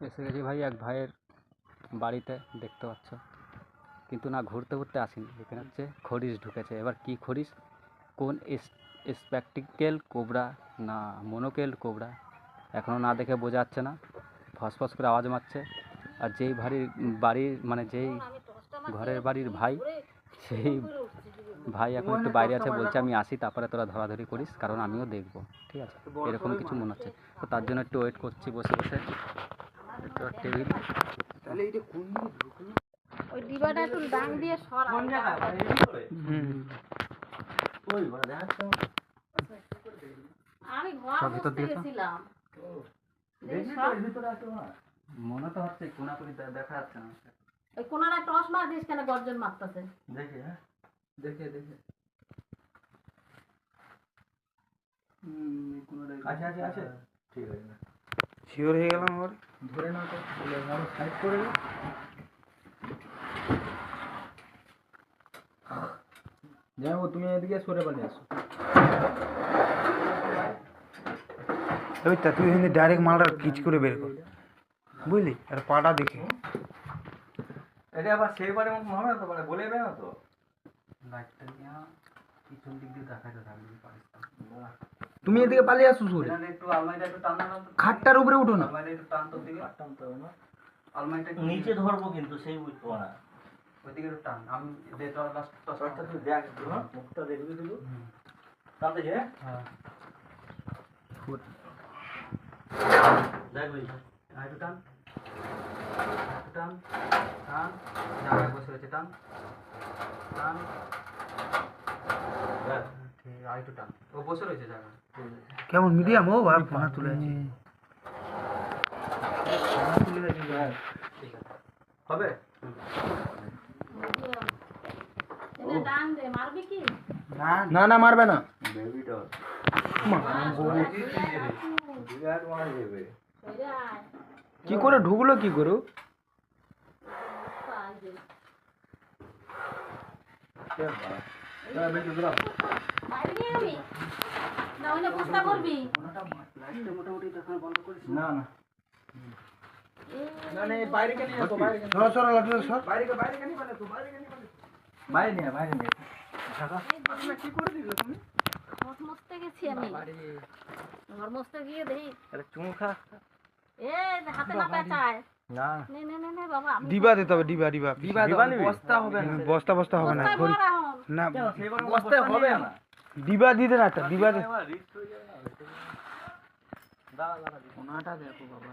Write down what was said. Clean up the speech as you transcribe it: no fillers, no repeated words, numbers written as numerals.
এসে গেছি ভাই এক ভাইয়ের বাড়িতে, দেখতে পাচ্ছ, কিন্তু না ঘুরতে ঘুরতে আসিনি। এখানে হচ্ছে খরিশ ঢুকেছে। এবার কি খরিশ, কোন স্প্যাকটিক্যাল কোবরা না মোনোকেল কোবরা এখনও না দেখে বোঝা যাচ্ছে না। ফসফস করে আওয়াজ মারছে। আর যেই বাড়ির মানে যেই ঘরের বাড়ির ভাই, সেই ভাই এখন একটু বাইরে আছে, বলছে আমি আসি তারপরে তোরা ধরাধরি করিস, কারণ আমিও দেখবো, ঠিক আছে, এরকম কিছু মনে হচ্ছে। তো তার জন্য একটু ওয়েট করছি বসে বসে। টেবিল ওই ডিবাটা একটু ডাং দিয়ে সরা। কোন জায়গায় বাড়ি করে? ওই বড় দেখাচ্ছ। আমি ঘর বসতে গেছিলাম। দেখি তো ভিতরে আছে না। মনে তো হচ্ছে কোনা করে দেখা যাচ্ছে না। ওই কোনাটা টস মার দিস কেন, গর্জন মারতেছে। দেখি, হ্যাঁ দেখে কোনাটা আছে ঠিক আছে। শিওর হয়ে গেলাম। আবার ধরে না তো সাইড করে যাও, তুমি এদিকে সরে পালিয়ে আসো। ওইটা তুই এখানে ডাইরেক্ট মালটা কিচ করে বের কর, বুঝলি? আর পাটা দেখে এটা আবার সেইবারে মতো হবে না তো, মানে বলে দেবে না তো। লাইটটা নিয়ে পিছন দিক দিয়ে দেখাতে থাকবি পারিস। তুমি এদিকে পালিয়ে আসো সরে। একটু আলমারিটা একটু টান না, খাটটার উপরে উঠো না। আলমারিটা একটু টান, তোর দিকে টানতে হবে না। আলমারিটা নিচে ধরবো কিন্তু সেই বুঝবো না। ওইদিকে একটু টান। আমি দেটা লাস্ট টসটা তুই দেখ একটু, হ্যাঁ মুখটা দেখবি শুধু। টানতে যে হ্যাঁ দেখ ভাই, একটু টান, টান টান, জায়গায় বসে রয়েছে, টান টান, ঠিক আর একটু টান। ও বসে রয়েছে জায়গা। কেমন মিডিয়াম? ও বাবা ফোনা তুলে আছে। ঠিক আছে, হবে। এটা ডাং দে, মারবি কি? না না মারবে না। বেবি ডল কি করে ঢুকলো কি করে? বাইরে নিয়ে যাবি? না ওইটা বস্তা করবি? মোটামুটি দেখানো বন্ধ করিস না না না, বাইরে কেন নিয়ে আসো, বাইরে কেন, সর সর লাঠি সর। বাইরে কেন বলে, তো বাইরে কেন বলে, বাইরে নিয়ে আপনি কি করে দিলে তুমি? ঘর মুছতে গেছি আমি। ঘর মুছতে গিয়ে দেখি আরে চুমু খা। এ হাতে না পেঁচায়। না নে নে নে নে বাবা, আমি ডিবা দিতে হবে, ডিবা ডিবা বস্তা হবে না, বস্তা বস্তা হবে না। বস্তায় ভরা হন। না বস্তা হবে না। ডিবা দিয়ে দেন একটা, ডিবা দে। রিস্ক হয়ে যাবে না। দাঁড়া দাঁড়া, ওনাটা দেখো বাবা।